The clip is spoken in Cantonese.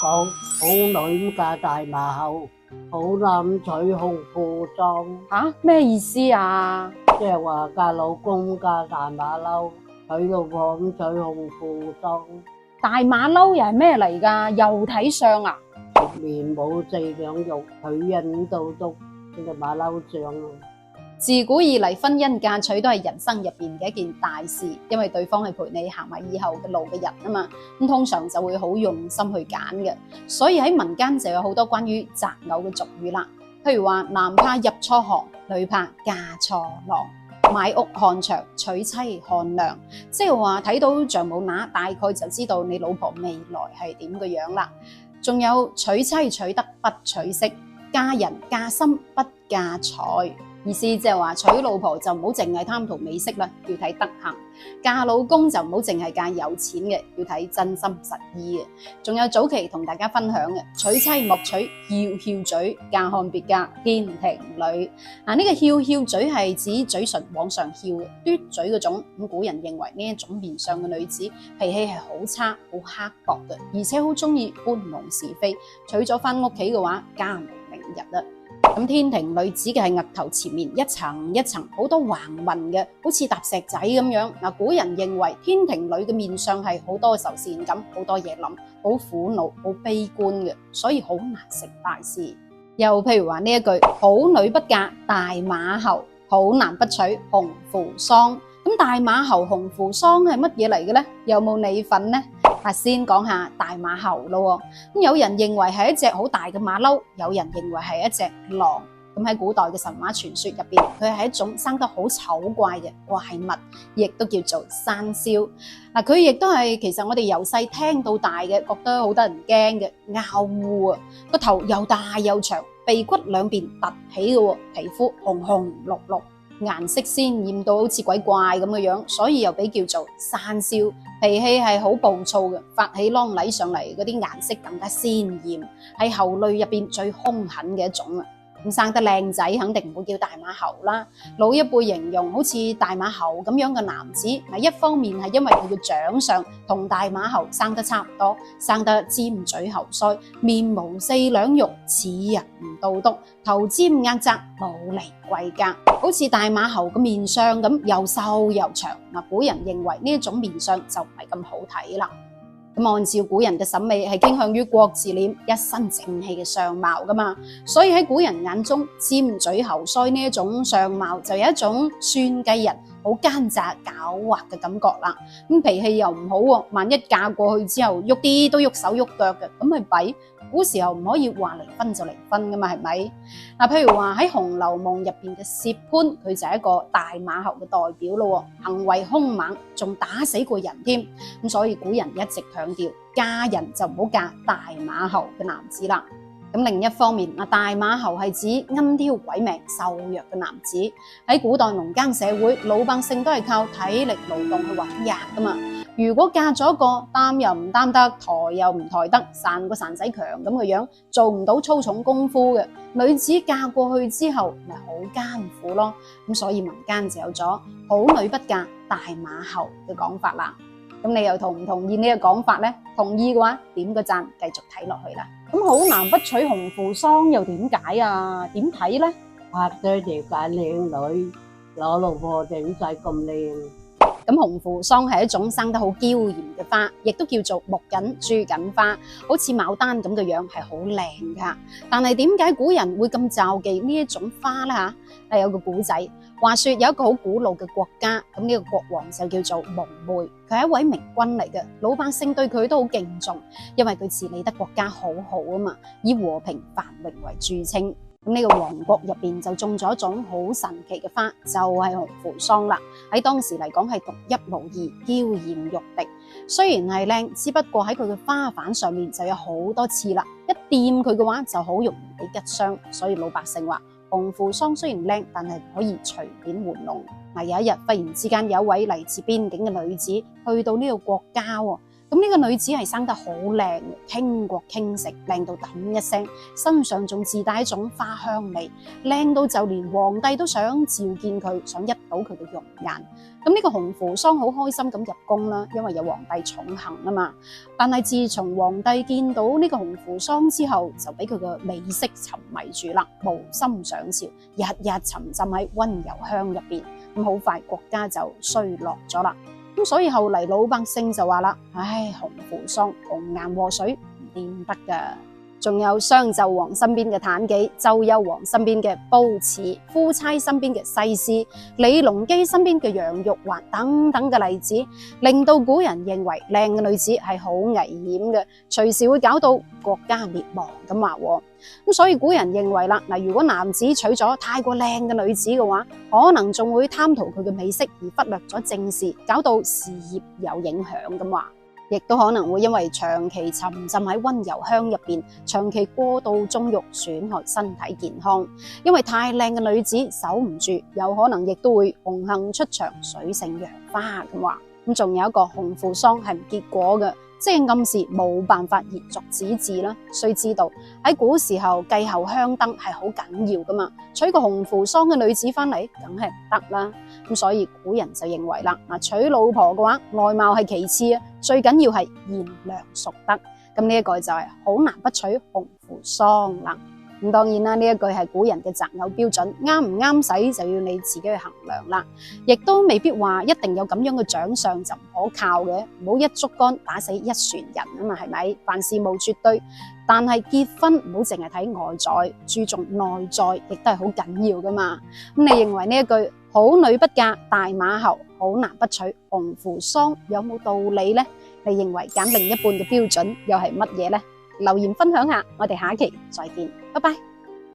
講好女嫁大馬後，好男娶紅褲裝，吓，咩意思啊？即係話嫁老公嫁大馬騮，娶老婆咁娶紅褲裝，大馬騮又係咩嚟㗎？又睇相啊？食面冇四兩肉，娶人到篤，呢個馬騮像啊！自古以嚟，婚姻嫁娶都係人生入邊嘅一件大事，因為對方係陪你行埋以後嘅路嘅人啊嘛。咁通常就會好用心去揀嘅，所以喺民間就有好多關於擇偶嘅俗語啦。譬如話男怕入錯行，女怕嫁錯郎，買屋看牆，娶妻看娘，即係話睇到丈母乸，大概就知道你老婆未來係點嘅樣啦。仲有娶妻娶得不娶色，嫁人嫁心不嫁財。意思即係話娶老婆就唔好淨係貪圖美色啦，要睇德行；嫁老公就唔好淨係嫁有錢嘅，要睇真心實意嘅。仲有早期同大家分享嘅，娶妻莫娶翹翹嘴，嫁看別嫁天庭女。呢個翹翹嘴係指嘴唇往上翹嘅，嘟嘴嗰種。咁古人認為呢一種面相嘅女子脾氣係好差、好刻薄嘅，而且好中意搬弄是非。娶咗翻屋企嘅話，家無明日啦。咁天庭女指嘅係額頭前面一層一層好多橫紋嘅，好似搭石仔咁樣。古人認為天庭女嘅面相係好多愁善感，好多嘢諗，好苦惱，好悲觀嘅，所以好難成大事。又譬如話呢一句，好女不嫁大馬猴，好男不娶紅扶桑。咁大馬猴紅扶桑係乜嘢嚟嘅呢？有冇你份呢？先講下大馬猴咯。咁有人認為係一隻好大嘅馬騮，有人認為係一隻狼。咁喺古代嘅神話傳說入邊，佢係一種生得好醜怪嘅怪物，亦都叫做山魈。佢亦都係其實我哋由細聽到大嘅，覺得好得人驚嘅拗烏啊！個頭又大又長，鼻骨兩邊凸起嘅，皮膚紅紅綠綠，顏色鮮豔到好似鬼怪咁嘅樣，所以又被叫做山魈。脾氣係好暴躁嘅，發起啷禮上嚟嗰啲顏色更加鮮豔，係猴類入邊最兇狠嘅一種啊！咁生得靚仔肯定唔會叫大馬猴啦。老一輩形容好似大馬猴咁樣嘅男子，一方面係因為佢嘅長相同大馬猴生得差唔多，生得尖嘴猴腮，面無四兩肉，似人唔到篤，頭尖額窄，冇嚟貴格，好似大馬猴嘅面相咁又瘦又長。古人認為呢一種面相就唔係咁好睇啦。咁按照古人嘅審美係傾向於國字臉，一身正氣嘅相貌噶嘛，所以喺古人眼中，尖嘴猴腮呢一種相貌就有一種算計人、好奸詐狡猾嘅感覺啦。咁脾氣又唔好喎，萬一嫁過去之後喐啲都喐手喐腳嘅，咁咪弊。古時候唔可以話離婚就離婚噶嘛，係咪？譬如話喺《紅樓夢》入邊嘅薛蟠，佢就係一個大馬猴嘅代表咯，行為兇猛，仲打死過人添。咁所以古人一直強調，嫁人就唔好嫁大馬猴嘅男子啦。咁另一方面，大馬猴係指奄挑鬼命、瘦弱嘅男子。喺古代農耕社會，老百姓都係靠體力勞動去揾食噶嘛。如果嫁咗個擔又唔擔得，抬又唔抬得，散個散仔強咁嘅樣，做唔到粗重功夫嘅女子嫁過去之後，咪好艱苦咯。咁所以民間就有咗好女不嫁大馬猴嘅講法啦。咁你又同唔同意呢個講法呢？同意嘅話，點個讚，繼續睇落去啦。咁好男不娶紅扶桑又點解啊？點睇呢？拍對條揀靚女，攞老婆點使咁靚？咁紅扶桑係一種生得好嬌豔嘅花，亦都叫做木槿、朱槿花，好似牡丹咁嘅樣，係好靚噶。但係點解古人會咁罩忌呢一種花呢？有個古仔，話說有一個好古老嘅國家，咁呢個國王就叫做蒙昧，佢係一位明君嚟嘅，老百姓對佢都好敬重，因為佢治理得國家好好啊嘛，以和平繁榮為著稱。咁呢個王國入邊就種咗一種好神奇嘅花，就係紅扶桑啦。喺當時嚟講係獨一無二，嬌豔欲滴。雖然係靚，只不過喺佢嘅花瓣上面就有好多刺啦，一掂佢嘅話就好容易俾吉傷。所以老百姓話紅扶桑雖然靚，但係唔可以隨便玩弄。有一日忽然之間有一位嚟自邊境嘅女子去到呢個國家，咁呢個女子係生得好靚，傾國傾城，靚到揼一聲，身上仲自帶一種花香味，靚到就連皇帝都想召見佢，想一睹佢嘅容顏。咁呢個紅扶桑好開心咁入宮啦，因為有皇帝寵幸啊嘛。但係自從皇帝見到呢個紅扶桑之後，就俾佢嘅美色沉迷住啦，無心上朝，日日沉浸喺溫柔鄉入邊。咁好快國家就衰落咗啦。咁所以後嚟老百姓就話啦，唉，紅扶桑紅顏禍水唔掂得噶。仲有商紂王身邊嘅妲己，周幽王身邊嘅褒姒，夫差身邊嘅西施，李隆基身邊嘅楊玉環等等嘅例子，令到古人認為靚嘅女子係好危險嘅，隨時會搞到國家滅亡咁話。咁所以古人認為啦，如果男子娶咗太過靚嘅女子嘅話，可能仲會貪圖佢嘅美色而忽略咗正事，搞到事業有影響咁話。亦都可能會因為長期沉浸喺溫柔鄉入邊，長期過度縱欲，損害身體健康。因為太靚嘅女子守唔住，有可能亦都會紅杏出牆，水性楊花咁話。咁仲有一個紅扶桑係唔結果嘅，即係暗示冇辦法延續子嗣啦。須知道喺古時候繼後香燈係好緊要噶嘛，娶個紅扶桑嘅女子翻嚟，梗係唔得啦。咁所以古人就認為啦，娶老婆嘅話，外貌係其次啊，最緊要係賢良淑德。咁呢一個就係好難不娶紅扶桑啦。咁當然啦，呢一句係古人嘅擇偶標準，啱唔啱使就要你自己去衡量啦。亦都未必話一定有咁樣嘅長相就唔可靠嘅，唔好一竹竿打死一船人啊嘛，係咪？凡事冇絕對，但係結婚唔好淨係睇外在，注重內在亦都係好緊要噶嘛。咁你認為呢一句好女不嫁大馬猴，好男不娶紅扶桑有冇道理呢？你認為揀另一半嘅標準又係乜嘢呢？留言分享下，我哋下一期再見，拜拜。